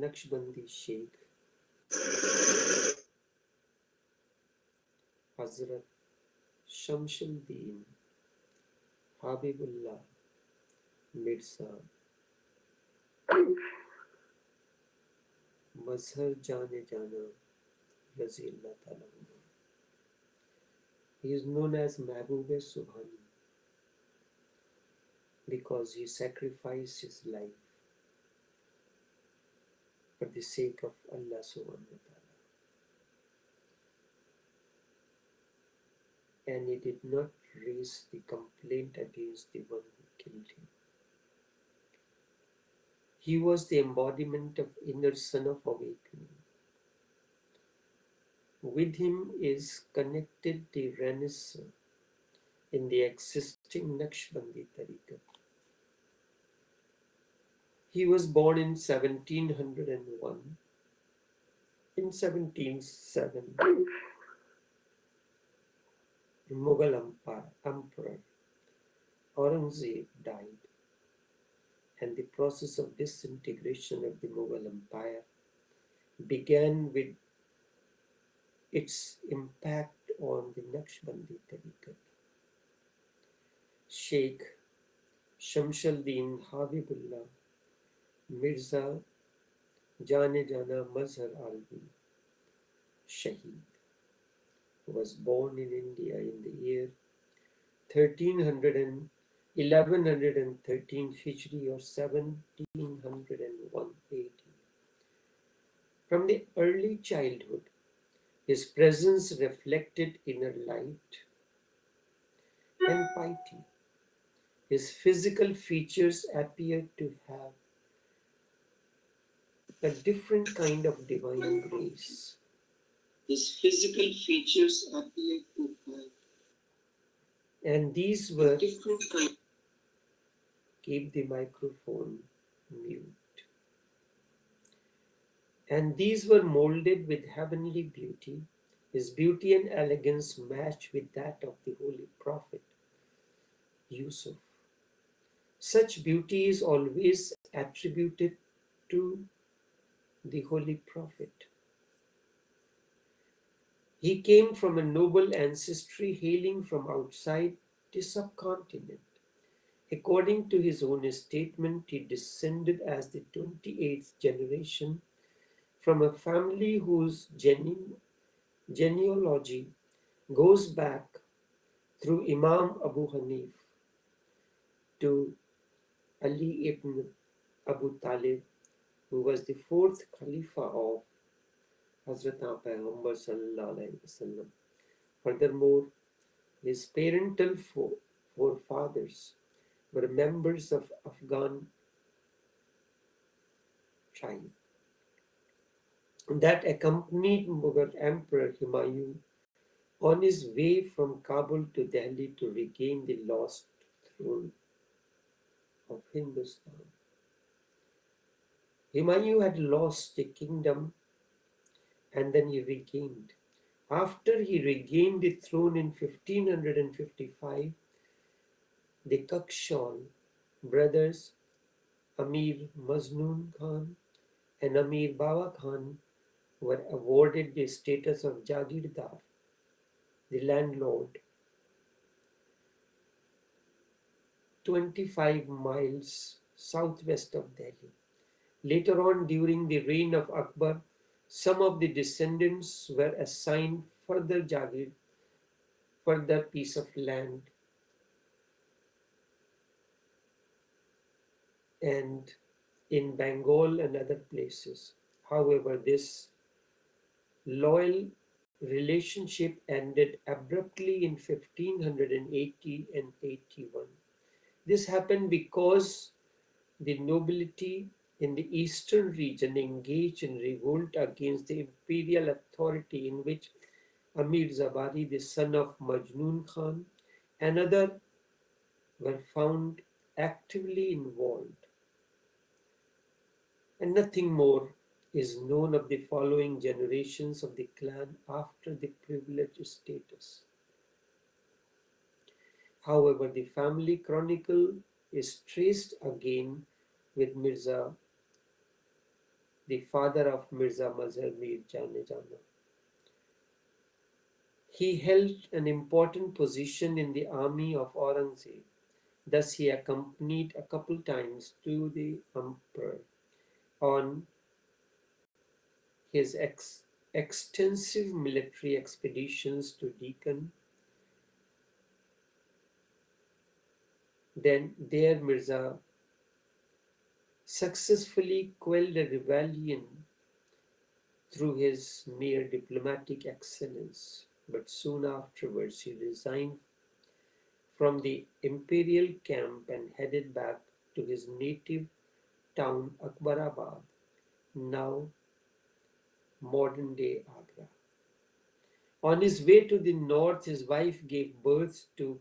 Naqshbandi Sheikh Hazrat Shamsuddin Habibullah Mirza Mazhar Jana Razillah Ta'ala. He is known as Mahbub Subhani because he sacrificed his life for the sake of Allah Subhanahu wa Ta'ala. And he did not raise the complaint against the one who killed him. He was the embodiment of inner sun of awakening. With him is connected the Renaissance in the existing Naqshbandi Tariqat. He was born in 1701. In 1707, Mughal Emperor Aurangzeb died, and the process of disintegration of the Mughal Empire began with its impact on the Naqshbandi Tariqat. Sheikh Shamsuddin Habibullah Mirza Jana Mazhar Alvi Shaheed was born in India in the year 1113 Hijri or 1701 AD. From the early childhood, his presence reflected inner light and piety. His physical features appeared to have a different kind of divine grace. His physical features appeared to have, and these were different kind. Keep the microphone mute. And these were molded with heavenly beauty. His beauty and elegance matched with that of the holy prophet Yusuf. Such beauty is always attributed to the holy prophet. He came from a noble ancestry hailing from outside the subcontinent. According to his own statement, he descended as the 28th generation from a family whose genealogy goes back through Imam Abu Hanif to Ali ibn Abu Talib, who was the fourth Khalifa of Hazrath Payghambar Sallallahu Alaihi Wasallam. Furthermore, his parental forefathers were members of Afghan tribe that accompanied Mughal Emperor Humayun on his way from Kabul to Delhi to regain the lost throne of Hindustan. Humayun had lost the kingdom and then he regained. After he regained the throne in 1555, the Kakshan brothers Amir Maznoon Khan and Amir Bawa Khan were awarded the status of Jagirdar, the landlord, 25 miles southwest of Delhi. Later on, during the reign of Akbar, some of the descendants were assigned further piece of land, and in Bengal and other places. However, this loyal relationship ended abruptly in 1580 and 81. This happened because the nobility in the eastern region engaged in revolt against the imperial authority, in which Amir Zabari, the son of Majnun Khan, and others were found actively involved. And nothing more is known of the following generations of the clan after the privileged status. However, the family chronicle is traced again with Mirza the father of Mirza Mazhar Mir Jana. He held an important position in the army of Aurangzeb. Thus, he accompanied a couple times to the emperor on his extensive military expeditions to Deccan. Then, there Mirza successfully quelled a rebellion through his mere diplomatic excellence. But soon afterwards, he resigned from the imperial camp and headed back to his native town Akbarabad, now modern day Agra. On his way to the north, his wife gave birth to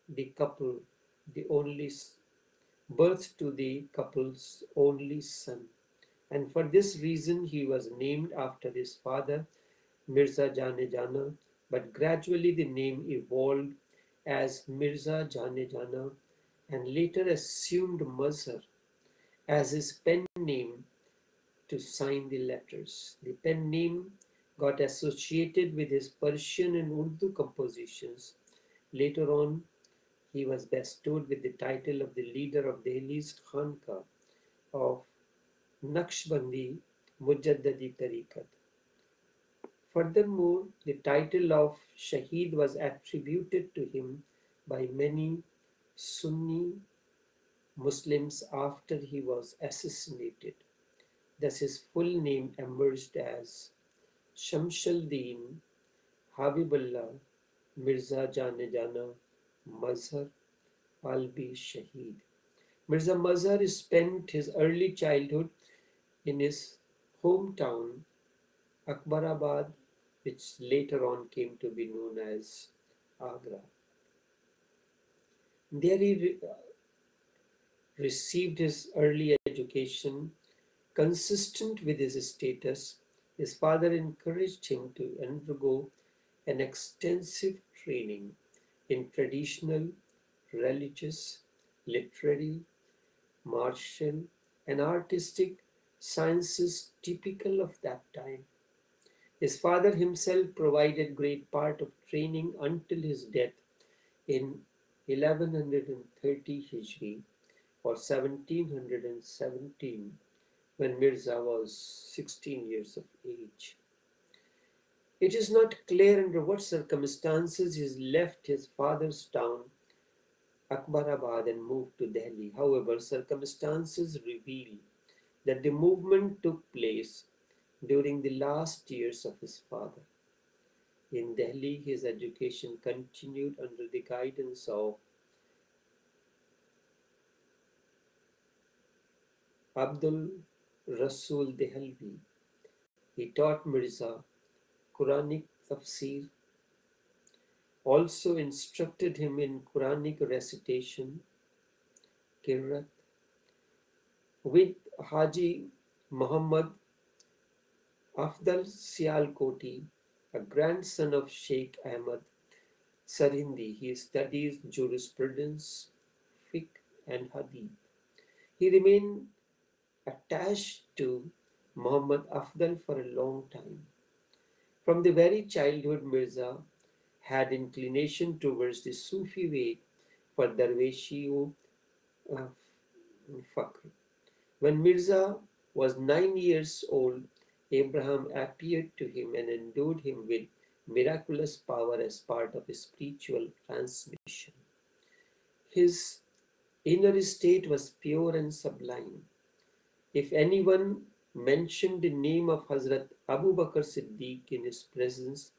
the couple, the only birth to the couple's only son, and for this reason he was named after his father, Mirza Jana, but gradually the name evolved as Mirza Jana and later assumed Mazhar as his pen name to sign the letters. The pen name got associated with his Persian and Urdu compositions. Later on, he was bestowed with the title of the leader of Delhi's Khanqa of Naqshbandi Mujaddadi Tariqat. Furthermore, the title of Shaheed was attributed to him by many Sunni Muslims after he was assassinated. Thus, his full name emerged as Shamsuddin Habibullah Mirza Jana Mazhar Albi Shaheed. Mirza Mazhar spent his early childhood in his hometown Akbarabad, which later on came to be known as Agra. There he received his early education consistent with his status. His father encouraged him to undergo an extensive training in traditional, religious, literary, martial, and artistic sciences typical of that time. His father himself provided great part of training until his death in 1130 Hijri or 1717 when Mirza was 16 years of age. It is not clear under what circumstances he left his father's town, Akbarabad, and moved to Delhi. However, circumstances reveal that the movement took place during the last years of his father. In Delhi, his education continued under the guidance of Abdul Rasul Dehlvi. He taught Mirza Quranic tafsir, also instructed him in Quranic recitation, Qiraat, with Haji Muhammad Afdal Sialkoti, a grandson of Sheikh Ahmad Sarhindi. He studies jurisprudence, fiqh, and hadith. He remained attached to Muhammad Afdal for a long time. From the very childhood, Mirza had inclination towards the Sufi way for Darweshi uh, Fakr. When Mirza was 9 years old, Abraham appeared to him and endowed him with miraculous power as part of his spiritual transmission. His inner state was pure and sublime. If anyone mentioned the name of Hazrat Abu Bakr Siddiq in his presence,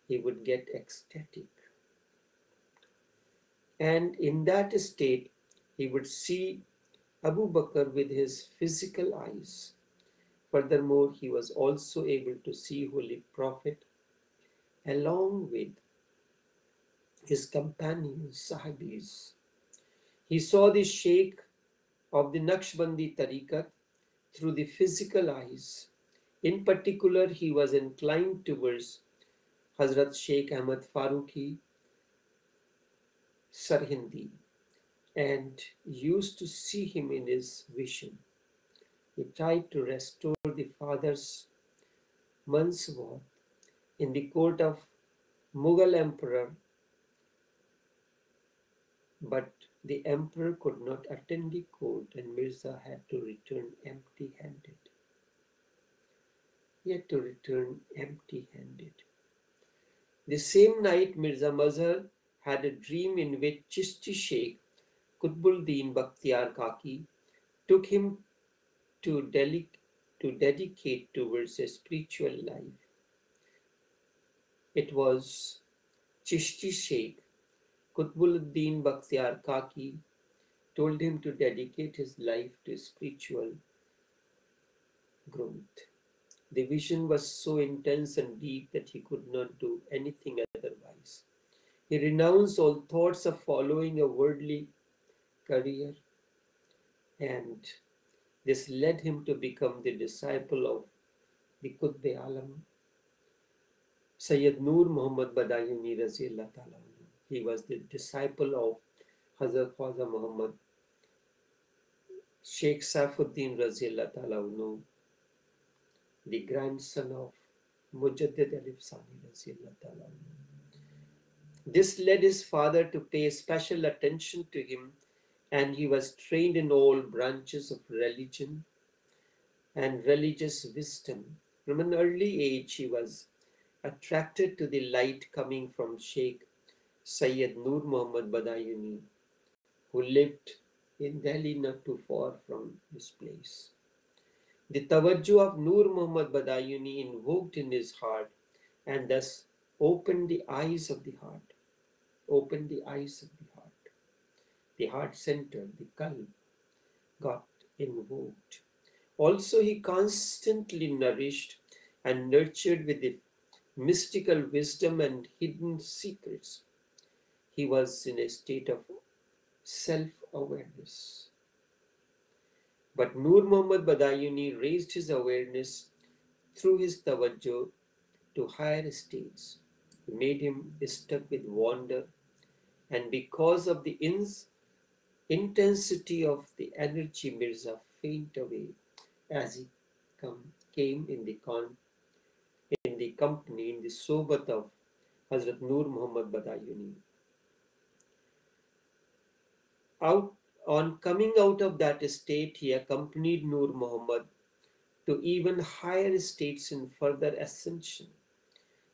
he would get ecstatic. And in that state, he would see Abu Bakr with his physical eyes. Furthermore, he was also able to see Holy Prophet along with his companions, Sahabis. He saw the Sheikh of the Naqshbandi Tariqat through the physical eyes. In particular, he was inclined towards Hazrat Sheikh Ahmad Farooqi Sarhindi and used to see him in his vision. He tried to restore the father's Manswat in the court of Mughal emperor, but the emperor could not attend the court and Mirza had to return empty-handed. He had to return empty-handed. The same night, Mirza Mazhar had a dream in which Chishti Sheikh Qutbuddin Bakhtiar Kaki took him to, to dedicate towards a spiritual life. It was Chishti Sheikh Qutbuddin Bakhtiar Kaki told him to dedicate his life to spiritual growth. The vision was so intense and deep that he could not do anything otherwise. He renounced all thoughts of following a worldly career, and this led him to become the disciple of the Qutb Alam, Sayyid Nur Muhammad Badayuni Raziyallahu Ta'ala. He was the disciple of Hazrat Khwaja Muhammad Sheikh Saifuddin Raziyallahu Ta'ala, the grandson of Mujaddid Alif Sani Raziyallahu Ta'ala. This led his father to pay special attention to him, and he was trained in all branches of religion and religious wisdom. From an early age, he was attracted to the light coming from Sheikh Sayyid Nur Muhammad Badayuni, who lived in Delhi not too far from his place. The tawajjuh of Nur Muhammad Badayuni invoked in his heart and thus opened the eyes of the heart. Opened the eyes of the heart center, the qalb, got invoked. Also, he constantly nourished and nurtured with the mystical wisdom and hidden secrets. He was in a state of self-awareness. But Nur Muhammad Badayuni raised his awareness through his tawajjuh to higher states. He made him stuck with wonder, and because of the intensity of the energy, Mirza fainted away as he came in the company, in the sobat of Hazrat Nur Muhammad Badayuni. On coming out of that state, he accompanied Nur Muhammad to even higher states in further ascension.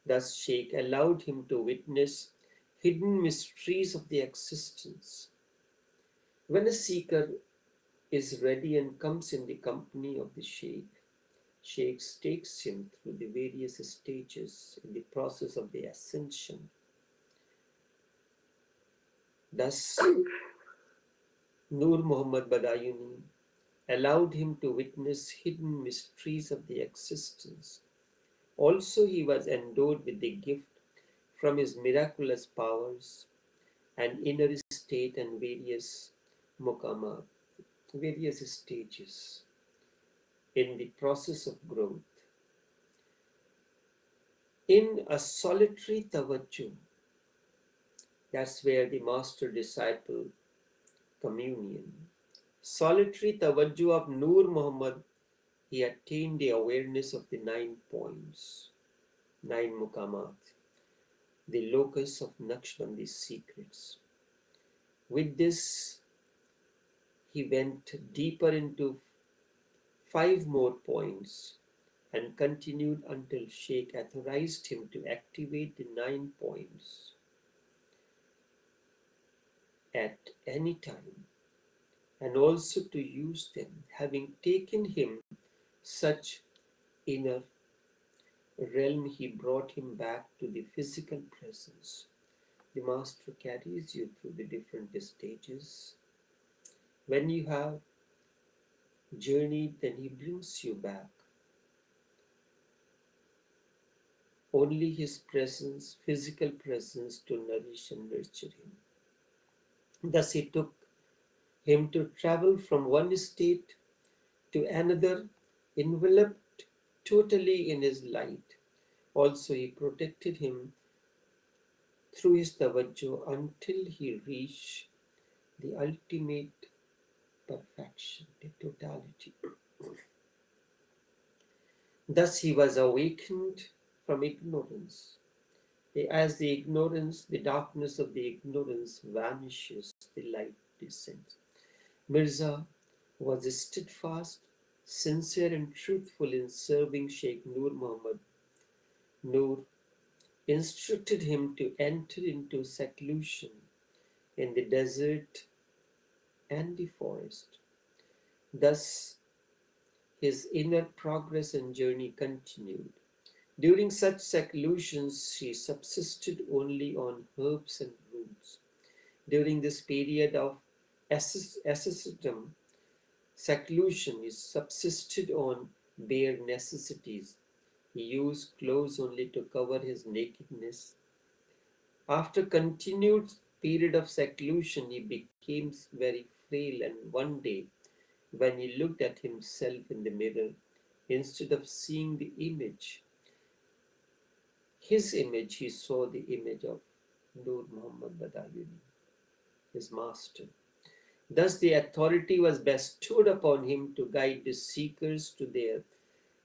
Thus, Sheikh allowed him to witness hidden mysteries of the existence. When a seeker is ready and comes in the company of the Sheikh, Sheikh takes him through the various stages in the process of the ascension. Thus, Nur Muhammad Badayuni allowed him to witness hidden mysteries of the existence. Also, he was endowed with the gift from his miraculous powers and inner state and various muqamat, various stages in the process of growth. In a solitary tawajjuh, that's where the master-disciple communion. Solitary tawajjuh of Nur Muhammad, he attained the awareness of the 9 points, 9 muqamat, the locus of Naqshbandi secrets. With this, he went deeper into 5 more points and continued until Sheikh authorized him to activate the 9 points at any time and also to use them. Having taken him such inner realm, he brought him back to the physical presence. The master carries you through the different stages. When you have journeyed, then he brings you back. Only his presence, physical presence, to nourish and nurture him. Thus he took him to travel from one state to another, enveloped totally in his light. Also he protected him through his tawajjuh until he reached the ultimate perfection, the totality. Thus he was awakened from ignorance. As the darkness of the ignorance vanishes, the light descends. Mirza was steadfast, sincere and truthful in serving Sheikh Nur Muhammad. Nur instructed him to enter into seclusion in the desert and the forest. Thus his inner progress and journey continued. During such seclusions, he subsisted only on herbs and roots. During this period of asceticism, seclusion, he subsisted on bare necessities. He used clothes only to cover his nakedness. After continued period of seclusion, he became very frail, and one day, when he looked at himself in the mirror, instead of seeing the image, his image, he saw the image of Nur Muhammad Badayuni, his master. Thus, the authority was bestowed upon him to guide the seekers to their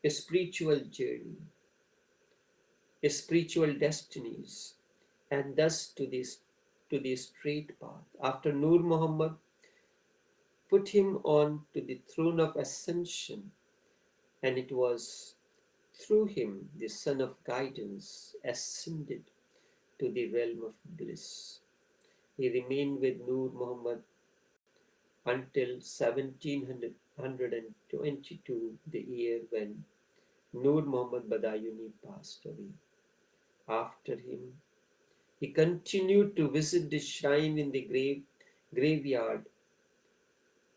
spiritual journey, spiritual destinies, and thus to the straight path. After Nur Muhammad put him on to the throne of ascension, and it was through him the Son of Guidance ascended to the realm of bliss. He remained with Nur Muhammad until 1722, the year when Nur Muhammad Badayuni passed away. After him, he continued to visit the shrine in the graveyard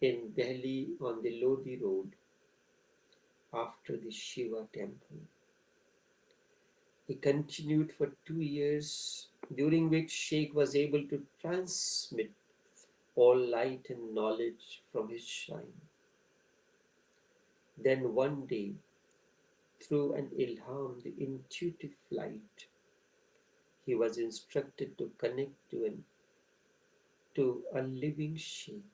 in Delhi on the Lodi Road after the Shiva temple. He continued for 2 years, during which Sheikh was able to transmit all light and knowledge from his shrine. Then one day, through an ilham, the intuitive flight, he was instructed to connect to a living Sheikh.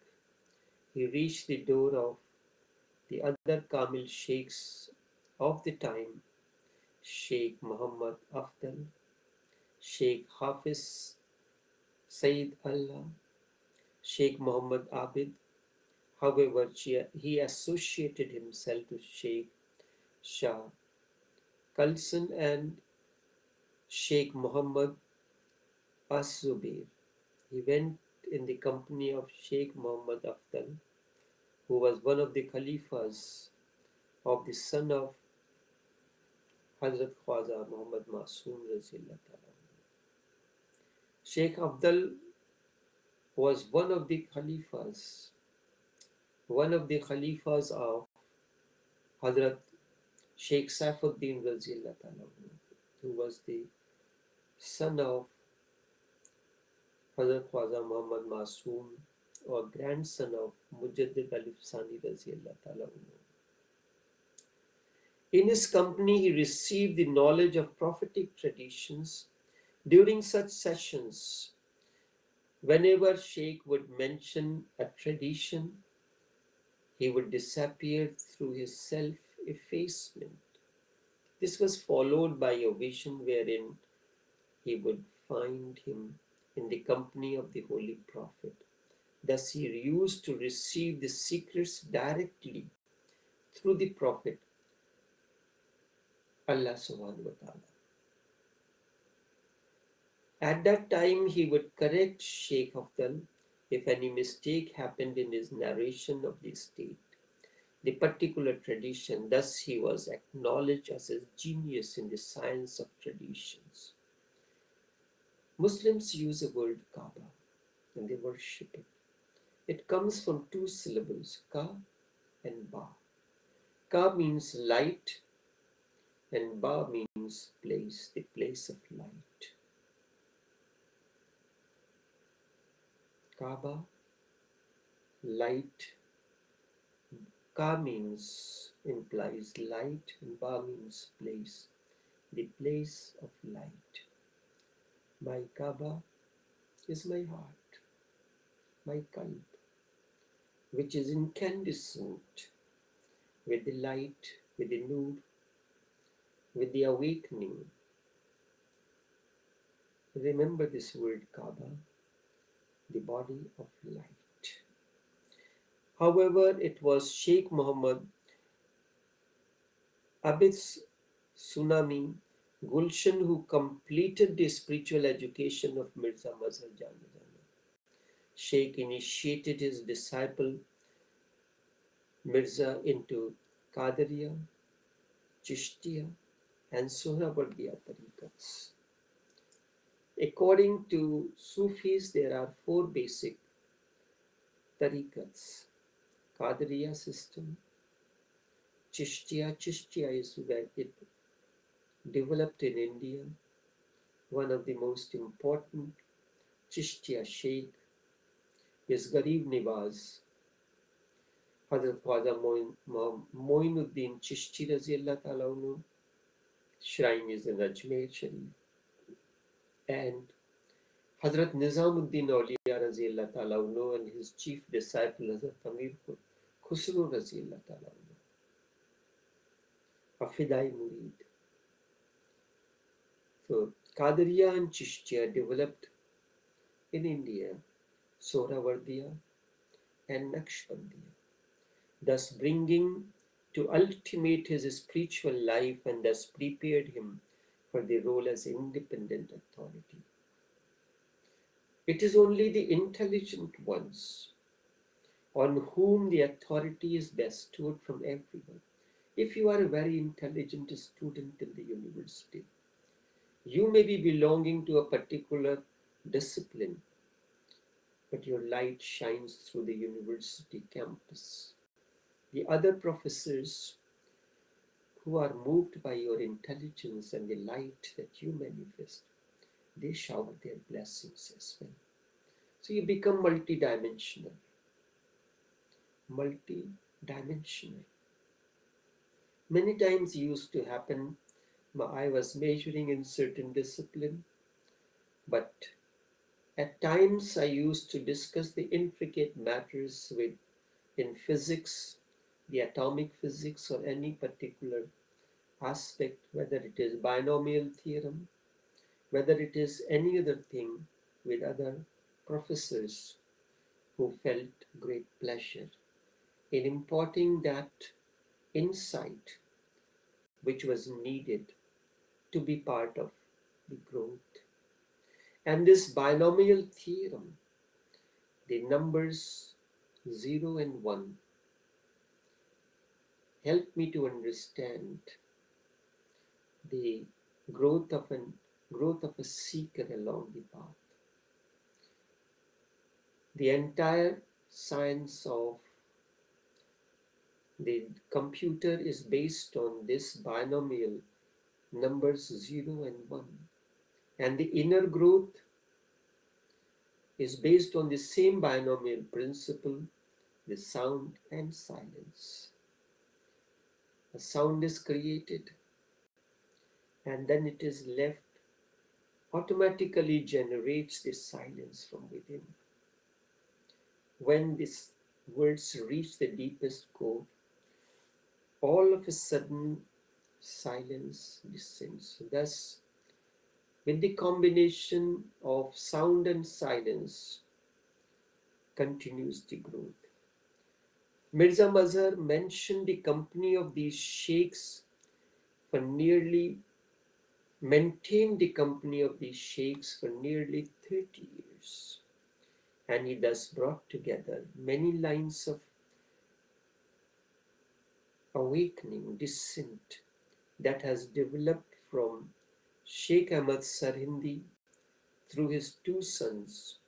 He reached the door of the other Kamil Sheikhs of the time, Sheikh Muhammad Afdal, Sheikh Hafiz Sayyid Allah, Sheikh Muhammad Abid. However, he associated himself with Sheikh Shah Kalsan and Sheikh Muhammad As-Zubair. He went in the company of Sheikh Muhammad Afdal, who was one of the Khalifas of the son of Hazrat Khwaja Muhammad Masoom Razillah Ta'ala. Sheikh Abdul was one of the Khalifas of Hazrat Sheikh Saifuddin Razillah Ta'ala, who was the son of Hazrat Khwaja Muhammad Masoom or grandson of Mujaddid Alif Sani Razillah Ta'ala. In his company, he received the knowledge of prophetic traditions. During such sessions, whenever Sheikh would mention a tradition, he would disappear through his self-effacement. This was followed by a vision wherein he would find him in the company of the Holy Prophet. Thus he used to receive the secrets directly through the Prophet, Allah subhanahu wa ta'ala. At that time, he would correct Sheikh Afdal if any mistake happened in his narration of the state, the particular tradition. Thus, he was acknowledged as a genius in the science of traditions. Muslims use the word Kaaba and they worship it. It comes from two syllables, Ka and Ba. Ka means light and Ba means place, the place of light. Kaaba, light. Ka implies light and Ba means place, the place of light. My Kaaba is my heart, my qalb, which is incandescent with the light, with the nur, with the awakening. Remember this word Kaaba, the body of light. However, it was Sheikh Muhammad Abid's Tsunami Gulshan who completed the spiritual education of Mirza Mazhar Jana. Sheikh initiated his disciple Mirza into Qadiriya, Chishtiya, and Sohrawardiya tariqats. According to Sufis, there are four basic tariqats. Qadiriya system, Chishtiya is where it developed in India. One of the most important Chishtiya Sheikh is Garib Nivaz, Hazrat Khwaja Moinuddin Chishti Raziyallah Ta'ala, shrine is in Ajmer Sharif, and Hazrat Nizamuddin Awliya Raziyallah Ta'ala and his chief disciple Hazrat Amir Khusro Raziyallah Ta'ala, a Fidai Murid. So Qadiriya and Chishtiya developed in India, Sohrawardiya and Naqshbandi, thus bringing to ultimate his spiritual life and thus prepared him for the role as independent authority. It is only the intelligent ones on whom the authority is bestowed from everyone. If you are a very intelligent student in the university, you may be belonging to a particular discipline, but your light shines through the university campus. The other professors who are moved by your intelligence and the light that you manifest, they shower their blessings as well. So you become multidimensional. Multidimensional. Many times it used to happen, I was majoring in certain discipline, but at times I used to discuss the intricate matters in physics, the atomic physics, or any particular aspect, whether it is binomial theorem, whether it is any other thing, with other professors who felt great pleasure in imparting that insight which was needed to be part of the growth. And this binomial theorem, the numbers 0 and 1, helped me to understand the growth of a seeker along the path. The entire science of the computer is based on this binomial numbers 0 and 1. And the inner growth is based on the same binomial principle, the sound and silence. A sound is created and then it is left, automatically generates the silence from within. When these words reach the deepest core, all of a sudden silence descends. Thus, with the combination of sound and silence, continues the growth. Mirza Mazhar mentioned the company of these sheikhs maintained the company of these sheikhs for nearly 30 years. And he thus brought together many lines of awakening, descent that has developed from Sheikh Ahmad Sarhindi through his two sons,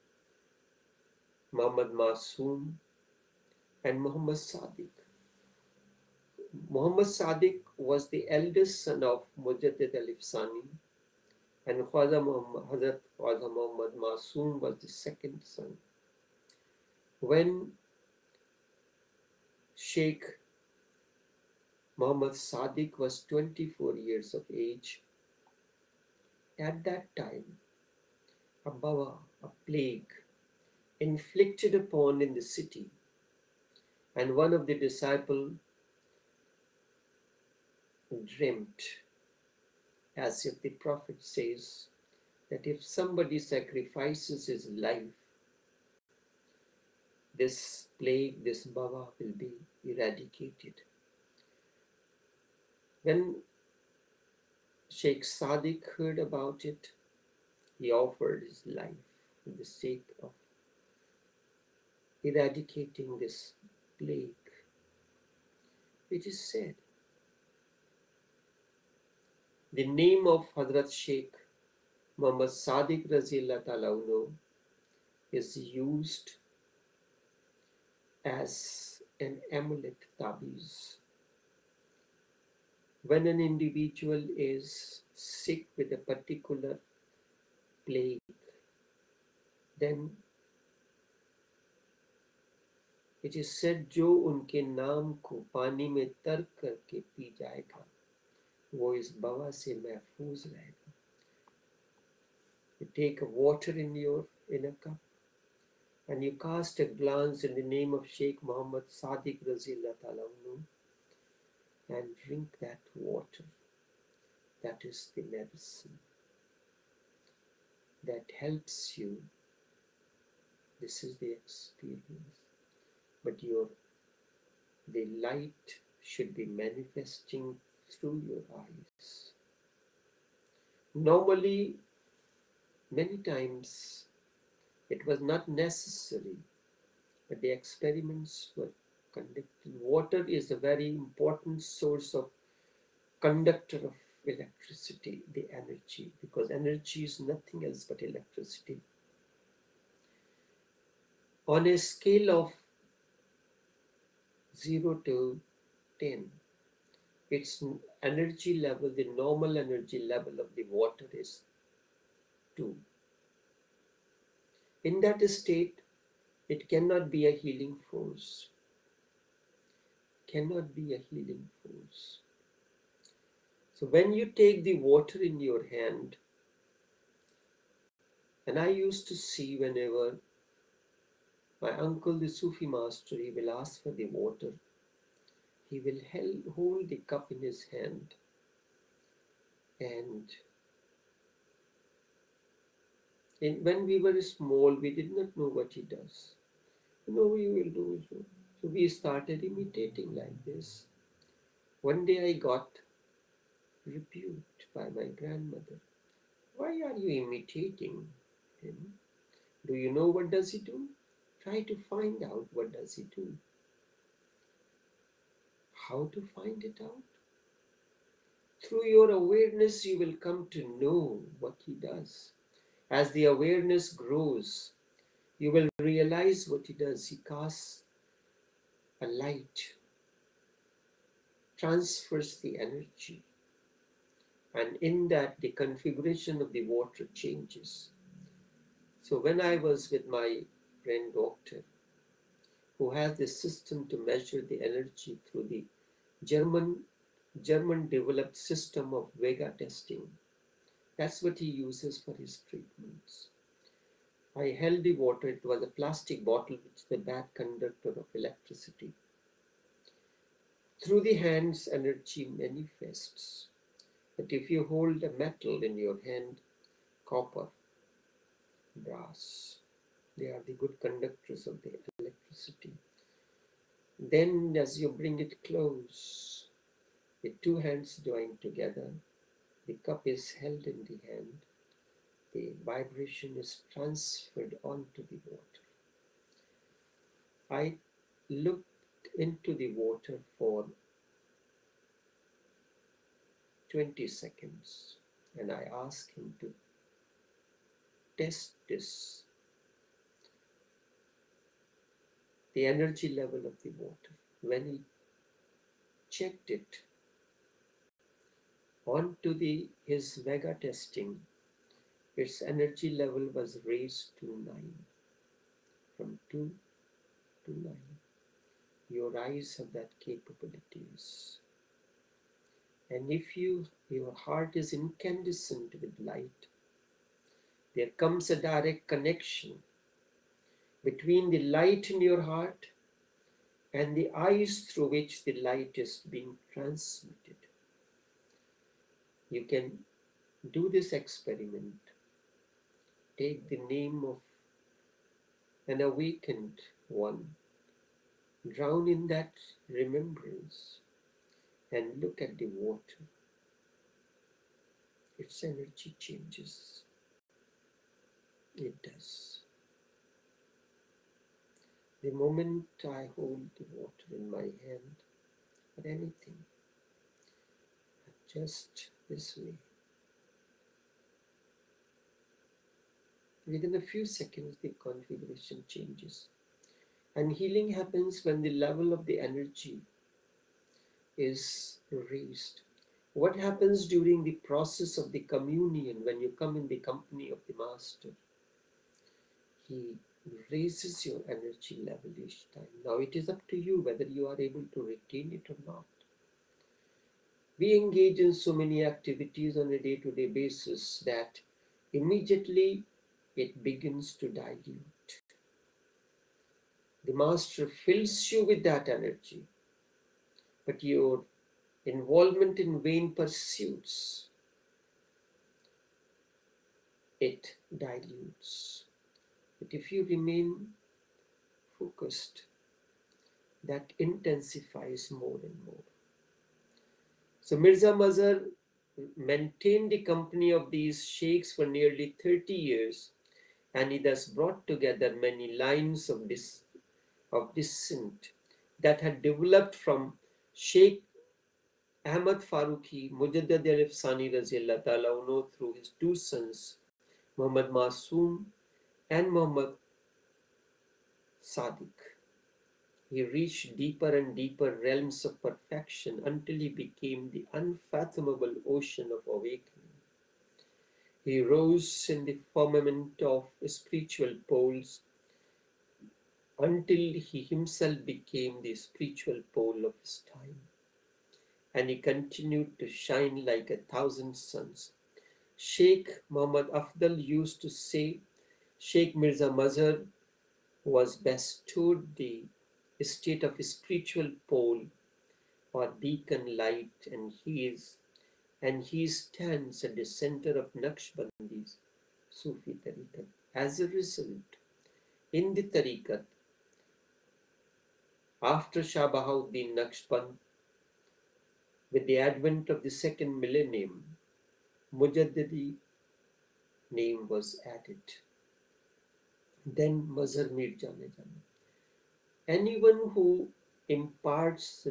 Muhammad Masoom and Muhammad Sadiq. Muhammad Sadiq was the eldest son of Mujaddid al-Ifsani, and Hazrat Khwaja Muhammad Masoom was the second son. When Sheikh Muhammad Sadiq was 24 years of age, at that time, a bawa, a plague, inflicted upon in the city, and one of the disciples dreamt as if the Prophet says that if somebody sacrifices his life, this plague, this bhava will be eradicated. When Sheikh Sadiq heard about it, he offered his life for the sake of eradicating this plague. It is said the name of Hazrat Sheikh Muhammad Sadiq Razillah Ta'ala is used as an amulet tabiz. When an individual is sick with a particular plague, then it is said जो उनके नाम को पानी में तर करके P जाएगा वो इस बवा से महफूज रहेगा. You take water in a cup and you cast a glance in the name of Sheikh Muhammad Sadiq Razillah Ta'ala and drink that water. That is the medicine that helps you. This is the experience. But the light should be manifesting through your eyes. Normally, many times, it was not necessary, but the experiments were conducted. Water is a very important source of conductor of electricity, the energy, because energy is nothing else but electricity. On a scale of 0 to 10, its energy level, the normal energy level of the water is 2. In that state, it cannot be a healing force. Cannot be a healing force. So when you take the water in your hand, and I used to see whenever my uncle, the Sufi master, he will ask for the water, he will hold the cup in his hand, and when we were small, we did not know what he does. No, we will do so. So we started imitating like this. One day I got rebuked by my grandmother. Why are you imitating him? Do you know what does he do? Try to find out what does he do. How to find it out? Through your awareness, you will come to know what he does. As the awareness grows, you will realize what he does. He casts a light, transfers the energy, and in that the configuration of the water changes. So when I was with my friend doctor, who has this system to measure the energy through the German developed system of Vega testing, that's what he uses for his treatments. I held the water. It was a plastic bottle which is the bad conductor of electricity. Through the hands, energy manifests. But if you hold a metal in your hand, copper, brass, they are the good conductors of the electricity. Then as you bring it close, the two hands joined together, the cup is held in the hand, the vibration is transferred onto the water. I looked into the water for 20 seconds and I asked him to test this, the energy level of the water. When he checked it onto his Vega testing, its energy level was raised to 9, from 2 to 9. Your eyes have that capabilities. And if your heart is incandescent with light, there comes a direct connection between the light in your heart and the eyes through which the light is being transmitted. You can Do this experiment. Take the name of an awakened one, drown in that remembrance, and look at the water. Its energy changes. It does. The moment I hold the water in my hand, or anything, just this way, within a few seconds the configuration changes. And healing happens when the level of the energy is raised. What happens during the process of the communion when you come in the company of the Master? He raises your energy level each time. Now it is up to you whether you are able to retain it or not. We engage in so many activities on a day-to-day basis that immediately it begins to dilute. The Master fills you with that energy, but your involvement in vain pursuits, it dilutes. But if you remain focused, that intensifies more and more. So Mirza Mazhar maintained the company of these sheikhs for nearly 30 years, and he thus brought together many lines of descent that had developed from Sheikh Ahmad Farooqi, Mujaddid Alif Sani Raziyallahu Ta'ala through his two sons, Muhammad Masoom and Muhammad Sadiq. He reached deeper and deeper realms of perfection until he became the unfathomable ocean of awakening. He rose in the firmament of spiritual poles until he himself became the spiritual pole of his time. And he continued to shine like 1,000 suns. Sheikh Muhammad Afdal used to say Sheikh Mirza Mazhar was bestowed the state of spiritual pole or beacon light, and he stands at the center of Naqshbandi's Sufi tariqat. As a result, in the tariqat, after Shah Bahauddin Naqshband, with the advent of the second millennium, Mujaddidi name was added. Then Mazhar Mir Jane Jane. Anyone who imparts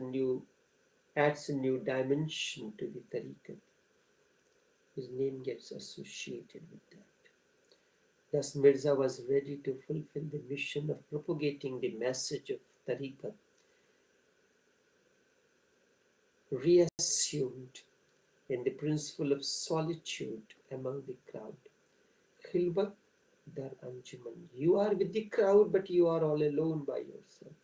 adds a new dimension to the tariqat, his name gets associated with that. Thus Mirza was ready to fulfill the mission of propagating the message of tariqat, reassumed in the principle of solitude among the crowd. Khilwat dar anjuman. You are with the crowd, but you are all alone by yourself.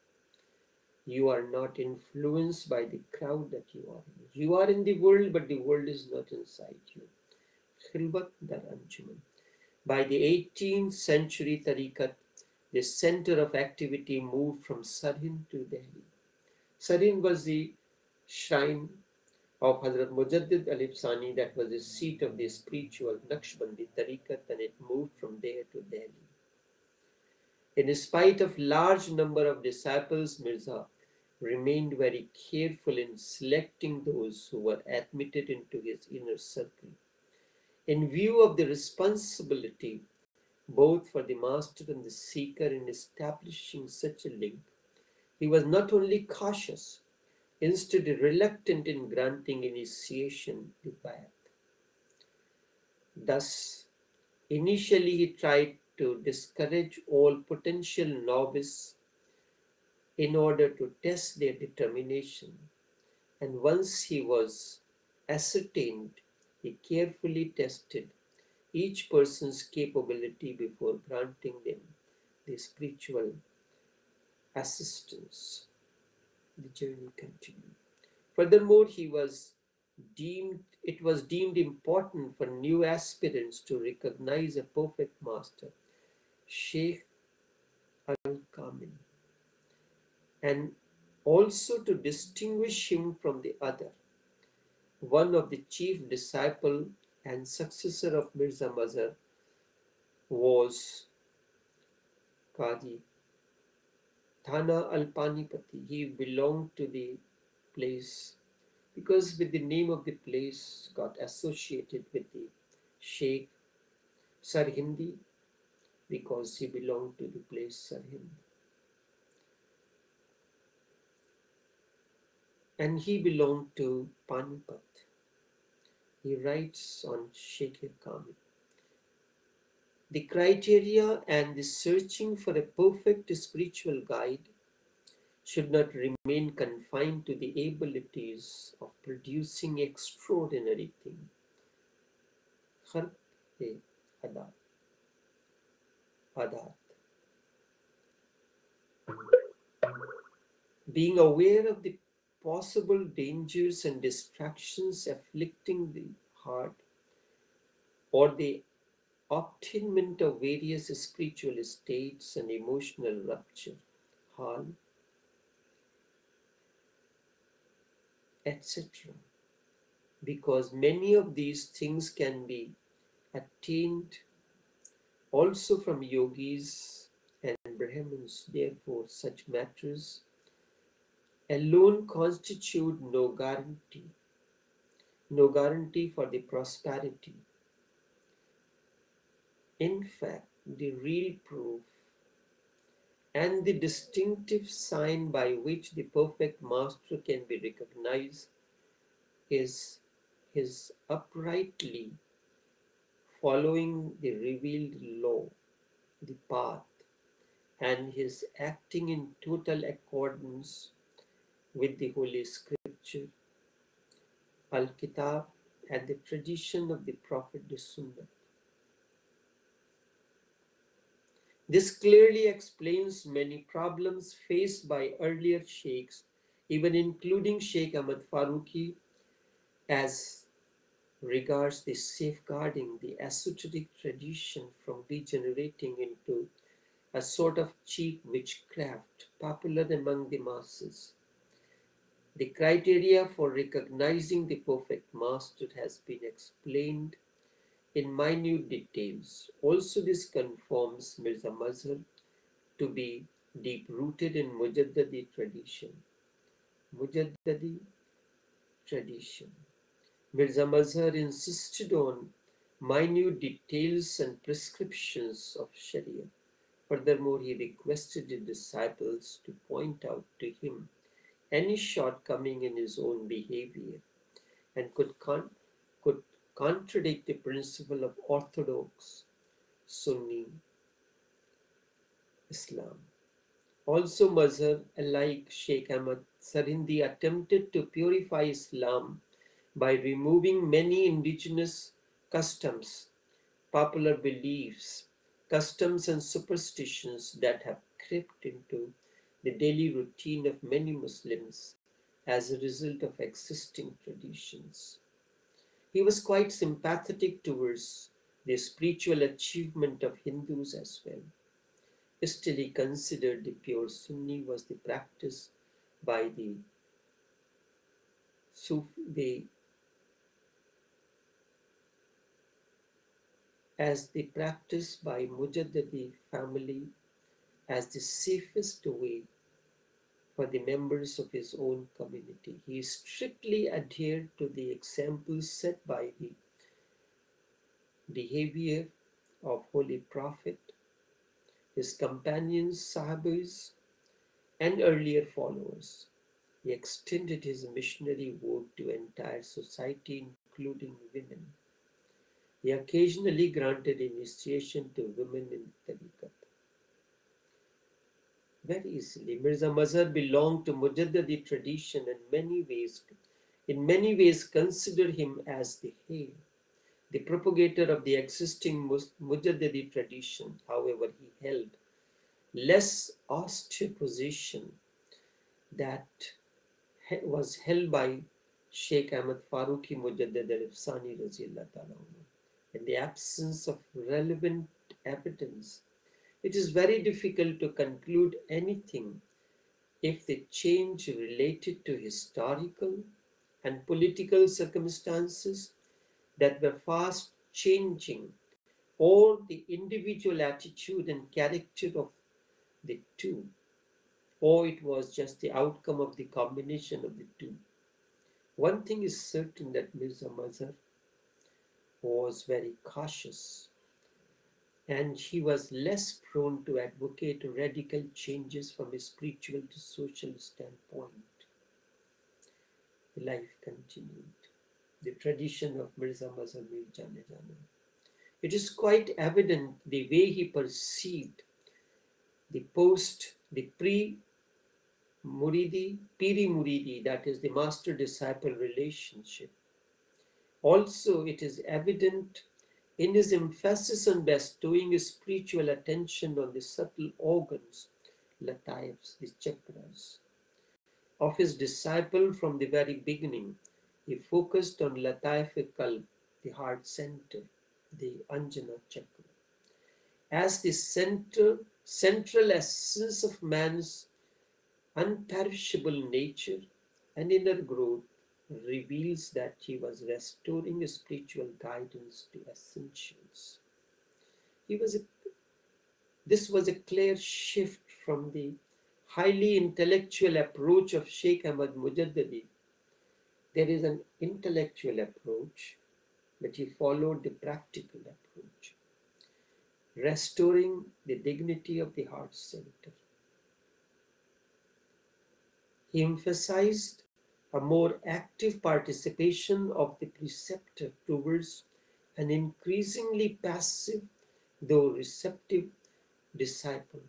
You are not influenced by the crowd that you are in. You are in the world, but the world is not inside you. Khilwat dar anjuman. By the 18th century tariqat, the center of activity moved from Sarhind to Delhi. Sarhind was the shrine of Hazrat Mujaddid Alif Sani, that was the seat of the spiritual Naqshbandi tariqat, and it moved from there to Delhi. In spite of large number of disciples, Mirza remained very careful in selecting those who were admitted into his inner circle. In view of the responsibility both for the master and the seeker in establishing such a link, he was not only cautious, instead reluctant in granting initiation to Bayat. Thus, initially he tried to discourage all potential novices in order to test their determination, and once he was ascertained, he carefully tested each person's capability before granting them the spiritual assistance. The journey continued. Furthermore, it was deemed important for new aspirants to recognize a perfect master, Sheikh al-Kamil, and also to distinguish him from the other. One of the chief disciples and successor of Mirza Mazhar was Qadi Thana al-Panipati. He belonged to the place because with the name of the place got associated with the Sheikh Sarhindi because he belonged to the place Sarhind. And he belonged to Panipat. He writes on Sheikh Kamil. The criteria and the searching for a perfect spiritual guide should not remain confined to the abilities of producing extraordinary things. Being aware of the possible dangers and distractions afflicting the heart or the obtainment of various spiritual states and emotional rupture, hal, etc. Because many of these things can be attained also from yogis and Brahmins. Therefore, such matters alone constitute no guarantee for the prosperity. In fact, the real proof and the distinctive sign by which the perfect master can be recognized is his uprightly following the revealed law, the path, and his acting in total accordance with the Holy Scripture, Al-Kitab, and the tradition of the Prophet, the Sunnah. This clearly explains many problems faced by earlier sheikhs, even including Sheikh Ahmad Farooqi, as regards the safeguarding the esoteric tradition from degenerating into a sort of cheap witchcraft popular among the masses. The criteria for recognizing the perfect master has been explained in minute details. Also, this confirms Mirza Mazhar to be deep-rooted in Mujaddadi tradition. Mujaddadi tradition. Mirza Mazhar insisted on minute details and prescriptions of Sharia. Furthermore, he requested his disciples to point out to him any shortcoming in his own behavior and could contradict the principle of Orthodox Sunni Islam. Also, Mazhar, like Sheikh Ahmad Sarhindi, attempted to purify Islam by removing many indigenous customs, popular beliefs, customs and superstitions that have crept into the daily routine of many Muslims as a result of existing traditions. He was quite sympathetic towards the spiritual achievement of Hindus as well. Still, he considered the pure Sunni was the practice by the Sufi, as the practice by Mujaddadi family as the safest way for the members of his own community. He strictly adhered to the examples set by the behavior of Holy Prophet, his companions, Sahabis, and earlier followers. He extended his missionary work to entire society, including women. He occasionally granted initiation to women in the tariqat. Very easily. Mirza Mazhar belonged to Mujaddadi tradition and in many ways considered him as the heir, the propagator of the existing Mujaddadi tradition. However, he held less austere position that was held by Sheikh Ahmad Farooqi Mujaddad al-Ifsani Razillah Ta'ala. In the absence of relevant evidence, it is very difficult to conclude anything if the change related to historical and political circumstances that were fast changing, or the individual attitude and character of the two, or it was just the outcome of the combination of the two. One thing is certain, that Mirza Mazhar was very cautious, and he was less prone to advocate radical changes from a spiritual to social standpoint. Life continued. The tradition of Mirza Mazhar Mir Jana. It is quite evident the way he perceived the Piri Muridi, that is the master disciple relationship. Also, it is evident in his emphasis on bestowing his spiritual attention on the subtle organs, lataifs, the chakras, of his disciple from the very beginning. He focused on lataif kalb, the heart center, the Anjana chakra, as the central essence of man's unperishable nature and inner growth, reveals that he was restoring spiritual guidance to essentials. He was a, this was a clear shift from the highly intellectual approach of Sheikh Ahmad Mujaddadi. There is an intellectual approach, but he followed the practical approach, restoring the dignity of the heart center. He emphasized a more active participation of the preceptor towards an increasingly passive, though receptive, disciple.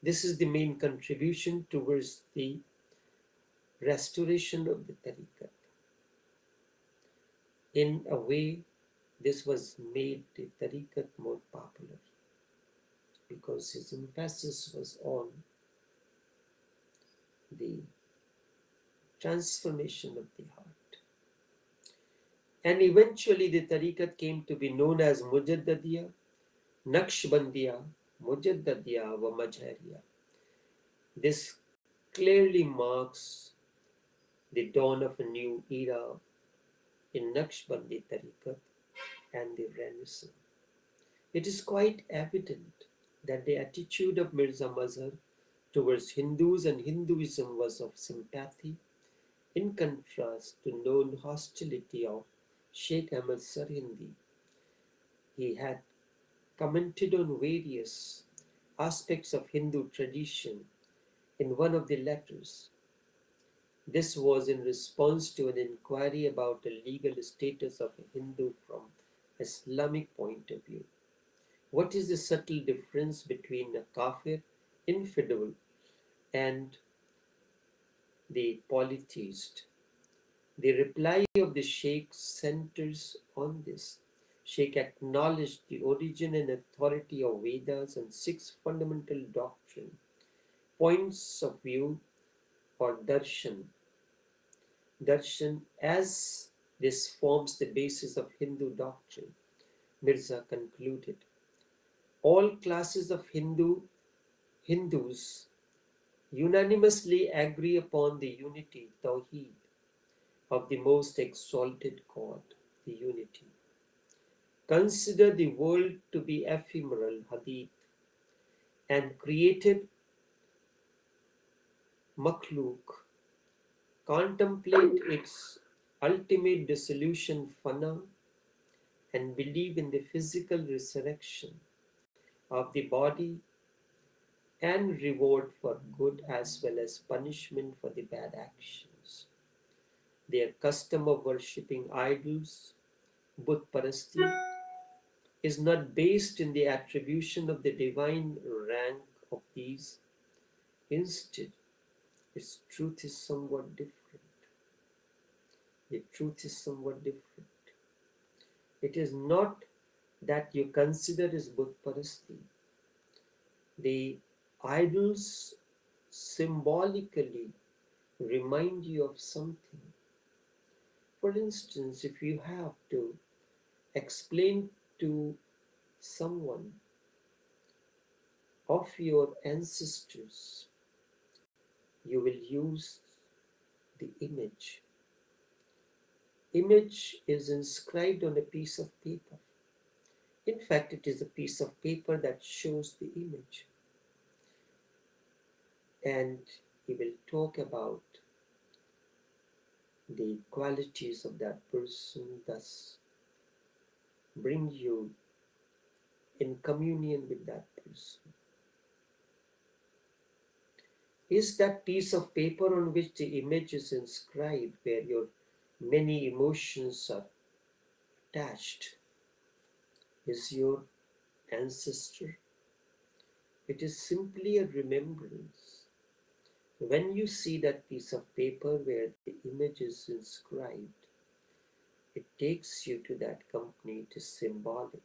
This is the main contribution towards the restoration of the tariqat. In a way, this was made the tariqat more popular because his emphasis was on the transformation of the heart. And eventually the tariqat came to be known as Mujaddadiya, Naqshbandiya, Mujaddadiya wa Mazhariya. This clearly marks the dawn of a new era in Naqshbandi tariqat and the Renaissance. It is quite evident that the attitude of Mirza Mazhar towards Hindus and Hinduism was of sympathy, in contrast to known hostility of Sheikh Ahmad Sarhindi. He had commented on various aspects of Hindu tradition in one of the letters. This was in response to an inquiry about the legal status of a Hindu from Islamic point of view. What is the subtle difference between a kafir, infidel, and the polytheist? The reply of the Sheikh centers on this. Sheikh acknowledged the origin and authority of Vedas and six fundamental doctrine, points of view, or darshan. Darshan, as this forms the basis of Hindu doctrine, Mirza concluded. All classes of Hindus unanimously agree upon the unity, Tawheed, of the most exalted God, the unity. Consider the world to be ephemeral, Hadith, and created makhluk. Contemplate its ultimate dissolution, fana, and believe in the physical resurrection of the body and reward for good as well as punishment for the bad actions. Their custom of worshipping idols, Buddh-parasti, is not based in the attribution of the divine rank of these. Instead, its truth is somewhat different. The truth is somewhat different. It is not that you consider as Buddh-parasti. The idols symbolically remind you of something. For instance, if you have to explain to someone of your ancestors, you will use the image. image is inscribed on a piece of paper. In fact, it is a piece of paper that shows the image. And he will talk about the qualities of that person, thus bring you in communion with that person. Is that piece of paper on which the image is inscribed, where your many emotions are attached, is your ancestor? It is simply a remembrance. When you see that piece of paper where the image is inscribed, it takes you to that company. It is symbolic.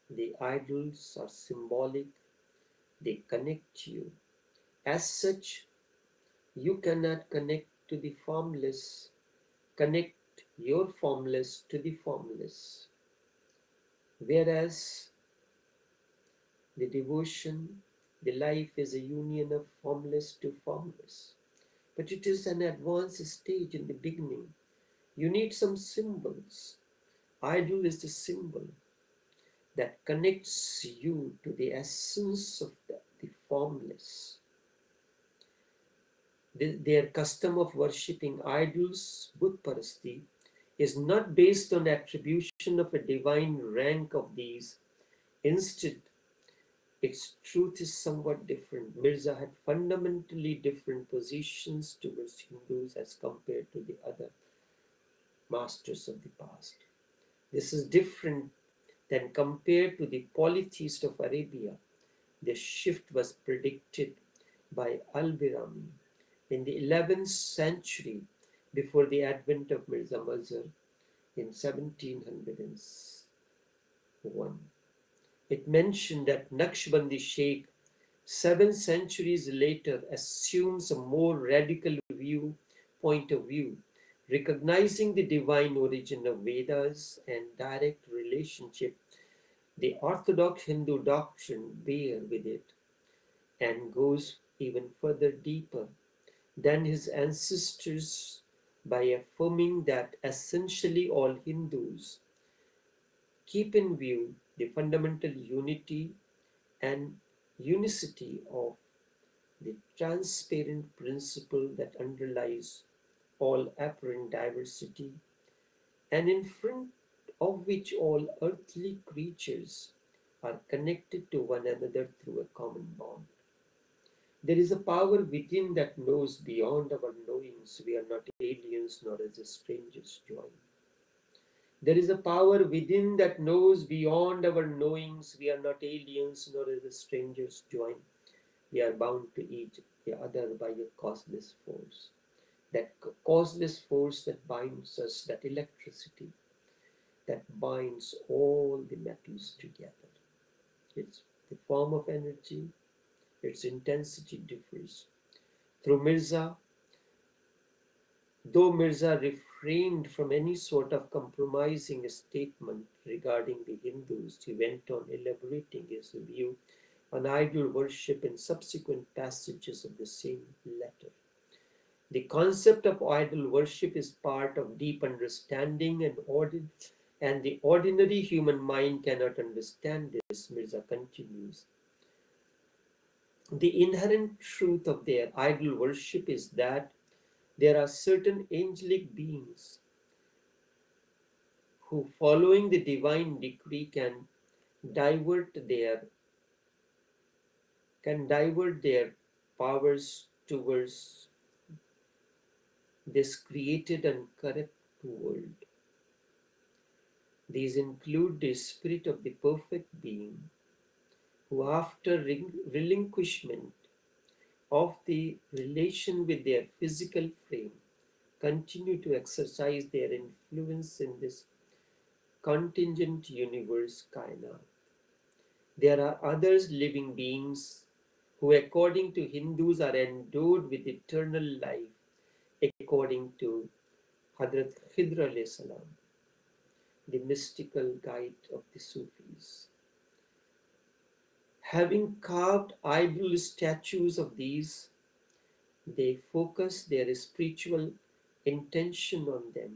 The idols are symbolic. They connect you. As such, you cannot connect to the formless, connect your formless to the formless. Whereas the devotion, the life is a union of formless to formless. But it is an advanced stage in the beginning. You need some symbols. Idol is the symbol that connects you to the essence of the formless. Their custom of worshipping idols, Budparasti, is not based on attribution of a divine rank of these. Instead, its truth is somewhat different. Mirza had fundamentally different positions towards Hindus as compared to the other masters of the past. This is different than compared to the polytheist of Arabia. The shift was predicted by Al-Birami in the 11th century before the advent of Mirza Mazhar in 1701. It mentioned that Naqshbandi Sheikh 7 centuries later assumes a more radical point of view, recognizing the divine origin of Vedas and direct relationship. The Orthodox Hindu doctrine bear with it and goes even further deeper than his ancestors by affirming that essentially all Hindus keep in view the fundamental unity and unicity of the transparent principle that underlies all apparent diversity, and in front of which all earthly creatures are connected to one another through a common bond. There is a power within that knows beyond our knowings. We are not aliens nor as strangers join. There is a power within that knows beyond our knowings. We are not aliens nor as strangers join. We are bound to each other by a causeless force. That causeless force that binds us, that electricity that binds all the metals together. It's the form of energy, its intensity differs. Through Mirza, though Mirza refrained from any sort of compromising statement regarding the Hindus, he went on elaborating his view on idol worship in subsequent passages of the same letter. The concept of idol worship is part of deep understanding and the ordinary human mind cannot understand this, Mirza continues. The inherent truth of their idol worship is that there are certain angelic beings who, following the divine decree, divert their divert their powers towards this created and corrupt world. These include the spirit of the perfect being, who, after relinquishment of the relation with their physical frame, continue to exercise their influence in this contingent universe, Kainat. There are others living beings who, according to Hindus, are endowed with eternal life, according to Hazrath Khidr alayhi salam, the mystical guide of the Sufis. Having carved idol statues of these, they focus their spiritual intention on them,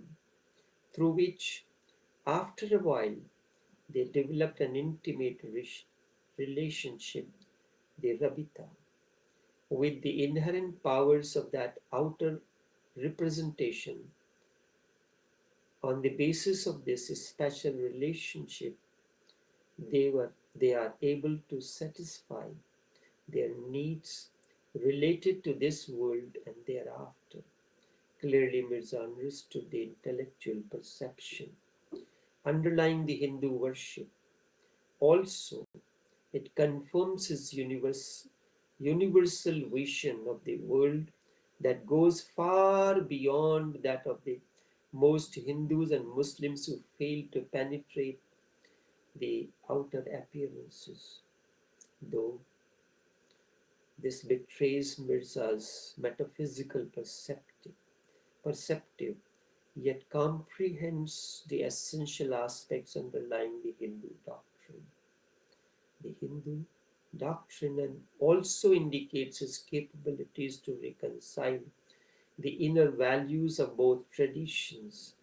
through which, after a while, they developed an intimate relationship, the Rabita, with the inherent powers of that outer representation. On the basis of this special relationship, they are able to satisfy their needs related to this world and thereafter. Clearly, Mirza understood the intellectual perception underlying the Hindu worship. Also, it confirms his universal vision of the world that goes far beyond that of the most Hindus and Muslims who fail to penetrate the outer appearances. Though this betrays Mirza's metaphysical perceptive, yet comprehends the essential aspects underlying the Hindu doctrine. The Hindu doctrine and also indicates his capabilities to reconcile the inner values of both traditions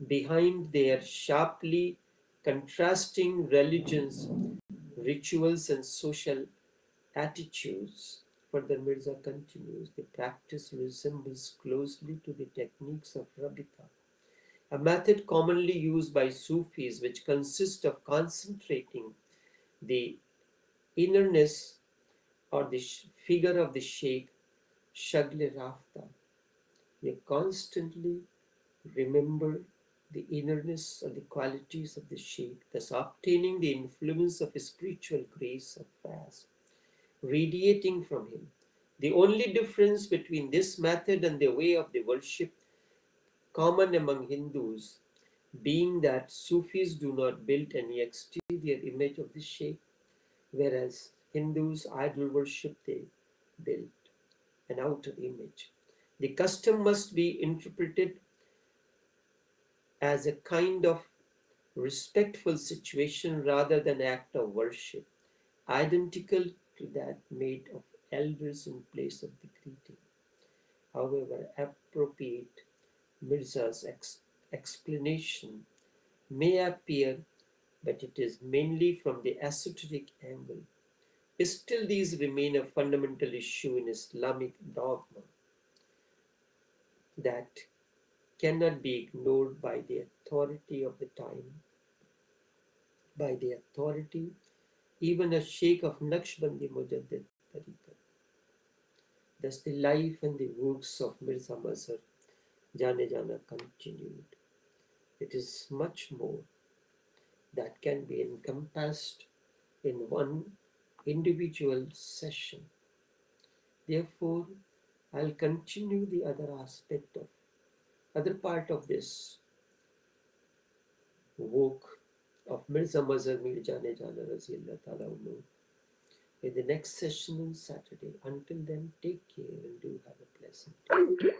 behind their sharply contrasting religions, rituals, and social attitudes. Further, Mirza continues, the practice resembles closely to the techniques of Rabita, a method commonly used by Sufis, which consists of concentrating the innerness or the figure of the Sheikh Shagle Rafta. They constantly remember the innerness or the qualities of the Sheikh, thus obtaining the influence of a spiritual grace of fast, radiating from him. The only difference between this method and the way of the worship common among Hindus being that Sufis do not build any exterior image of the Sheikh, whereas Hindus idol worship, they build an outer image. The custom must be interpreted as a kind of respectful situation rather than act of worship, identical to that made of elders in place of the greeting. However appropriate Mirza's explanation may appear, but it is mainly from the esoteric angle. Still, these remain a fundamental issue in Islamic dogma that cannot be ignored by the authority of the time, by the authority even a sheikh of Naqshbandi Mujaddid Tariqat. Thus the life and the works of Mirza Mazhar Jana continued. It is much more that can be encompassed in one individual session. Therefore, I'll continue the other part of this work of Mirza Mazhar Mir Jana Raziyallahu Ta'ala in the next session on Saturday. Until then, take care and do have a pleasant day.